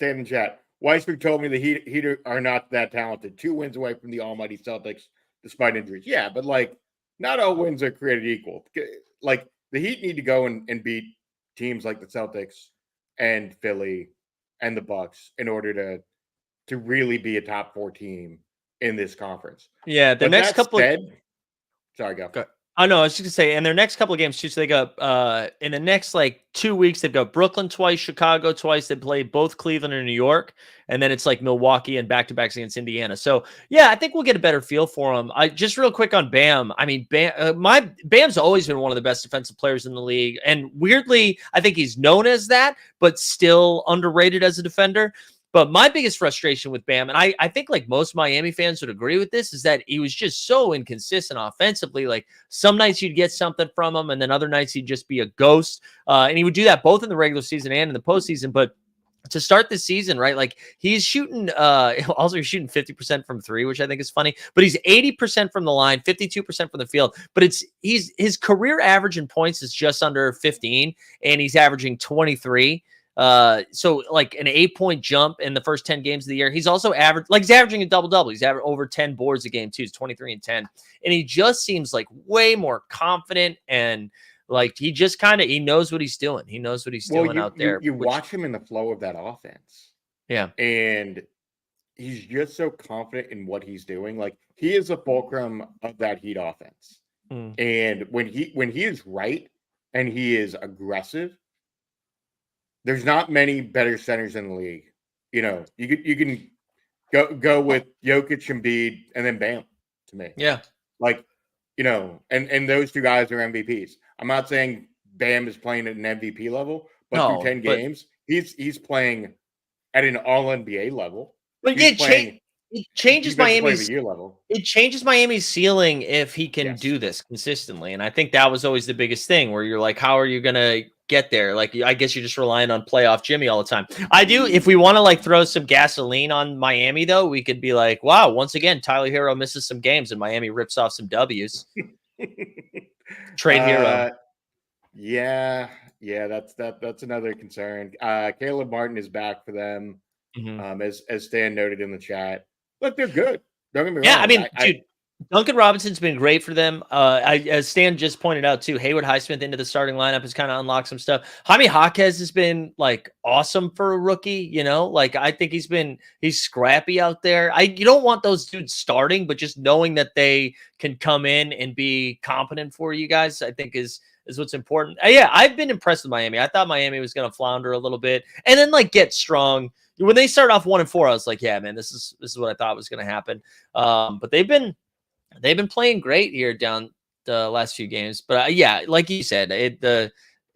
in chat. Weisberg told me the Heat are not that talented. 2 wins away from the almighty Celtics despite injuries. Yeah, but like not all wins are created equal. Like the Heat need to go and beat teams like the Celtics and Philly and the Bucks in order to really be a top 4 team in this conference. Yeah, the But next that couple said, sorry, go. I know. I was just gonna say, and their next couple of games too. So they got in the next like 2 weeks, they've got Brooklyn twice, Chicago twice. They play both Cleveland and New York, and then it's like Milwaukee and back-to-backs against Indiana. So yeah, I think we'll get a better feel for them. I just real quick on Bam. I mean, Bam's always been one of the best defensive players in the league, and weirdly, I think he's known as that, but still underrated as a defender. But my biggest frustration with Bam, and I think like most Miami fans would agree with this, is that he was just so inconsistent offensively. Like some nights you'd get something from him, and then other nights he'd just be a ghost. And he would do that both in the regular season and in the postseason. But to start this season, right? Like he's shooting, also he's shooting 50% from three, which I think is funny, but he's 80% from the line, 52% from the field. But his career average in points is just under 15, and he's averaging 23. So like an 8-point jump in the first 10 games of the year. He's also he's averaging a double-double. He's over 10 boards a game too. He's 23 and 10. And he just seems like way more confident, and like he just he knows what he's doing. He knows what he's doing out there. You watch him in the flow of that offense. Yeah. And he's just so confident in what he's doing. Like he is a fulcrum of that Heat offense. And when he is right and he is aggressive, there's not many better centers in the league. You know, you can go with Jokic, Embiid, and then Bam to me. Yeah. Like, you know, and those two guys are MVPs. I'm not saying Bam is playing at an MVP level, but through 10 games, he's playing at an all NBA level. But it changes Miami's level. It changes Miami's ceiling if he can do this consistently. And I think that was always the biggest thing, where you're like, how are you gonna get there? Like, I guess you're just relying on playoff Jimmy all the time. I do. If we want to like throw some gasoline on Miami, though, we could be like, wow, once again, Tyler Hero misses some games and Miami rips off some W's. Trade Hero. Yeah, that's another concern. Caleb Martin is back for them. As Stan noted in the chat. Look, they're good. Don't get me wrong. Yeah, I mean, dude, Duncan Robinson's been great for them. As Stan just pointed out too, Haywood Highsmith into the starting lineup has kind of unlocked some stuff. Jaime Jaquez has been like awesome for a rookie. You know, like I think he's scrappy out there. You don't want those dudes starting, but just knowing that they can come in and be competent for you guys, I think is what's important. Yeah, I've been impressed with Miami. I thought Miami was going to flounder a little bit and then like get strong. When they started off 1-4, I was like, yeah, man, this is what I thought was going to happen. But they've been playing great here down the last few games. But yeah, like you said, the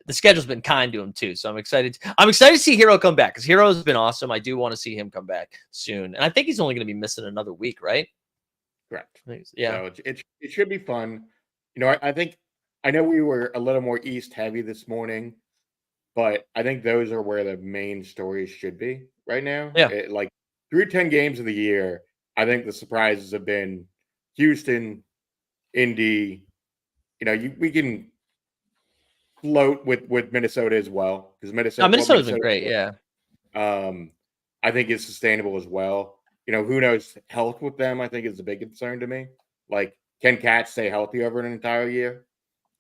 schedule's been kind to him too. So I'm excited to see Hero come back, because Hero's been awesome. I do want to see him come back soon, and I think he's only going to be missing another week, right? Correct. Yeah. So it should be fun. You know, I know we were a little more East heavy this morning, but I think those are where the main stories should be right now. Yeah. Like through 10 games of the year, I think the surprises have been Houston, Indy. You know, we can float with Minnesota as well, because Minnesota's been great. Yeah. I think it's sustainable as well. You know, who knows health with them? I think is a big concern to me. Like, can Cat stay healthy over an entire year?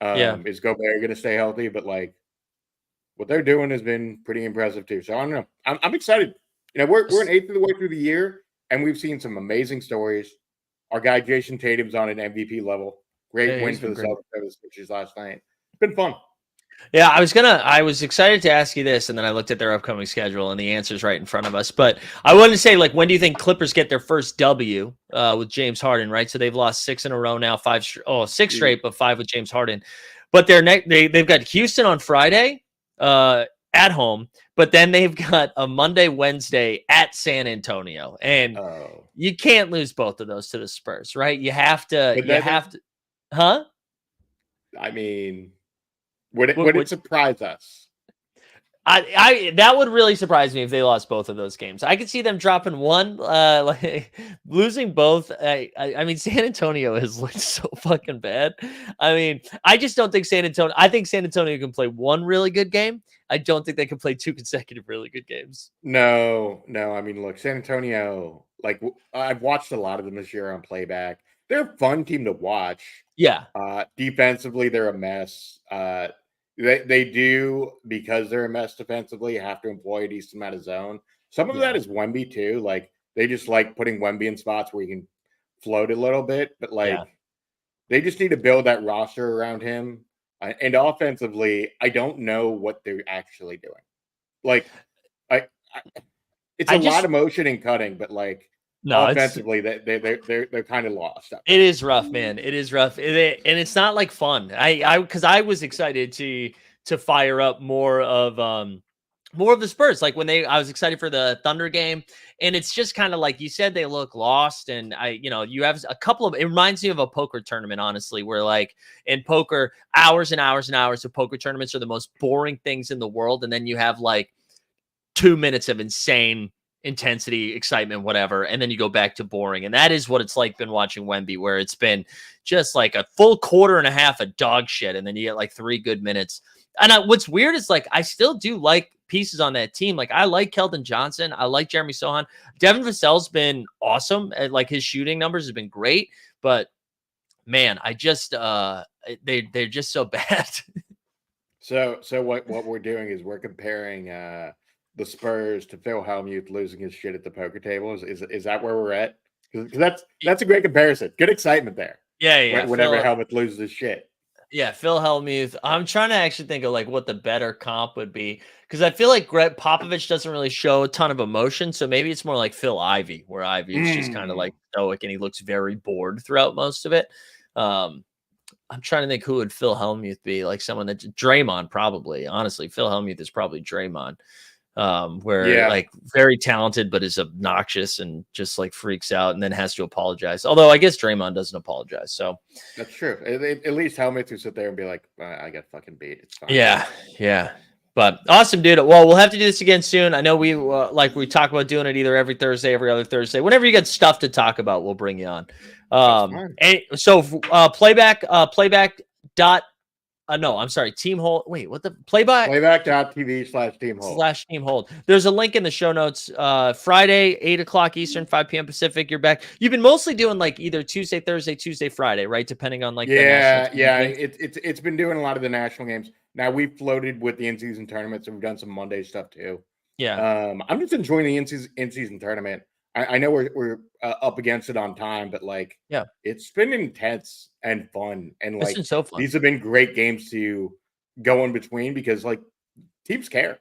Is Gobert going to stay healthy? But like, what they're doing has been pretty impressive too. So I don't know. I'm excited. You know, we're an eighth of the way through the year, and we've seen some amazing stories. Our guy Jason Tatum's on an MVP level. Great win for the Celtics, which is last night. It's been fun. Yeah, I was excited to ask you this, and then I looked at their upcoming schedule, and the answer's right in front of us. But I wanted to say, like, when do you think Clippers get their first W with James Harden, right? So they've lost 6 in a row now, 6 straight, but 5 with James Harden. But they've got Houston on Friday at home, but then they've got a Monday, Wednesday at San Antonio, and you can't lose both of those to the Spurs, right? You have to, huh? I mean, would it surprise us? That would really surprise me if they lost both of those games. I could see them dropping one, like losing both. I mean, San Antonio has looked so fucking bad. I mean, I just don't think I think San Antonio can play one really good game. I don't think they can play 2 consecutive really good games. No. I mean, look, San Antonio, like I've watched a lot of them this year on playback. they're a fun team to watch. Yeah. Defensively, they're a mess. They do, because they're a mess defensively, have to employ a decent amount of zone. Some of that is Wemby too. Like they just like putting Wemby in spots where he can float a little bit, but like they just need to build that roster around him. And offensively, I don't know what they're actually doing. Like, it's a lot of motion and cutting, but like offensively, they're kind of lost. It is rough, man. It is rough, and it's not like fun. Because I was excited to fire up more of the Spurs. Like when I was excited for the Thunder game, and it's just kind of like you said, they look lost. And you have a couple of, it reminds me of a poker tournament, honestly, where like in poker, hours and hours and hours of poker tournaments are the most boring things in the world. And then you have like 2 minutes of insane intensity, excitement, whatever. And then you go back to boring. And that is what it's like been watching Wemby, where it's been just like a full quarter and a half of dog shit. And then you get like 3 good minutes. And what's weird is like, I still do like pieces on that team. Like I like Keldon Johnson. I like Jeremy Sohan. Devin Vassell's been awesome. Like his shooting numbers have been great, but man, I just, they're just so bad. So what we're doing is we're comparing, the Spurs to Phil Hellmuth losing his shit at the poker table. Is that where we're at? Because that's a great comparison. Good excitement there. Yeah. Whenever Hellmuth loses his shit. Yeah, Phil Hellmuth. I'm trying to actually think of like what the better comp would be, because I feel like Greg Popovich doesn't really show a ton of emotion. So maybe it's more like Phil Ivey, where Ivy is just kind of like stoic and he looks very bored throughout most of it. I'm trying to think who would Phil Hellmuth be, like someone that Draymond probably. Honestly, Phil Hellmuth is probably Draymond. Like very talented, but is obnoxious and just like freaks out and then has to apologize. Although I guess Draymond doesn't apologize. So that's true. At least Hellmuth will sit there and be like, I got fucking beat. It's fine. Yeah. But awesome, dude. Well, we'll have to do this again soon. I know we talk about doing it either every Thursday, every other Thursday. Whenever you get stuff to talk about, we'll bring you on. And so playback dot. No, I'm sorry. Team hold. Wait, what the playback.tv/team hold. There's a link in the show notes. Friday, 8:00 Eastern, 5 p.m. Pacific. You're back. You've been mostly doing like either Tuesday, Thursday, Tuesday, Friday, right? Depending on like the national it's been doing a lot of the national games. Now we've floated with the in-season tournaments and we've done some Monday stuff too. Yeah. I'm just enjoying the in-season tournament. I know we're up against it on time, but like, it's been intense and fun, and like, so fun. These have been great games to go in between because like teams care,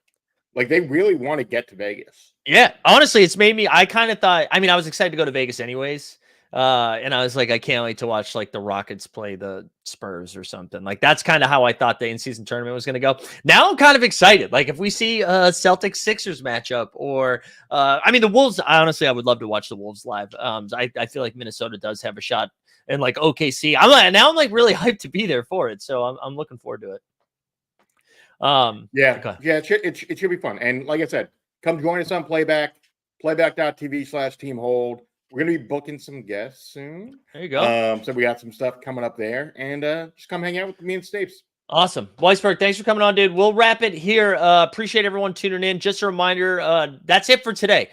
like they really want to get to Vegas. Yeah, honestly, it's made me. I kind of thought. I mean, I was excited to go to Vegas anyways, and I was like, I can't wait to watch like the Rockets play the Spurs or something. Like that's kind of how I thought the in-season tournament was going to go. Now I'm kind of excited. Like if we see a Celtics Sixers matchup, or I mean the Wolves. Honestly, I would love to watch the Wolves live. I feel like Minnesota does have a shot, and like OKC. I'm like really hyped to be there for it. So I'm looking forward to it. It should be fun. And like I said, come join us on playback.tv/team hold. We're going to be booking some guests soon. There you go. So we got some stuff coming up there, and just come hang out with me and Stapes. Awesome. Weisberg, thanks for coming on, dude. We'll wrap it here. Appreciate everyone tuning in. Just a reminder, that's it for today.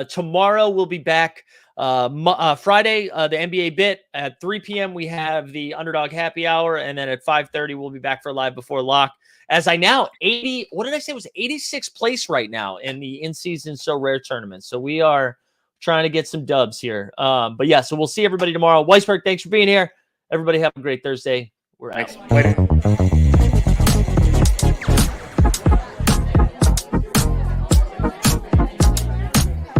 Tomorrow we'll be back. Friday, the NBA bit at 3 p.m. We have the Underdog Happy Hour, and then at 5:30 we'll be back for Live Before Lock. As I now 80, what did I say? It was 86th place right now in the in-season So Rare tournament. So we are trying to get some dubs here. But yeah, so we'll see everybody tomorrow. Weisberg, thanks for being here. Everybody have a great Thursday. We're out. Later.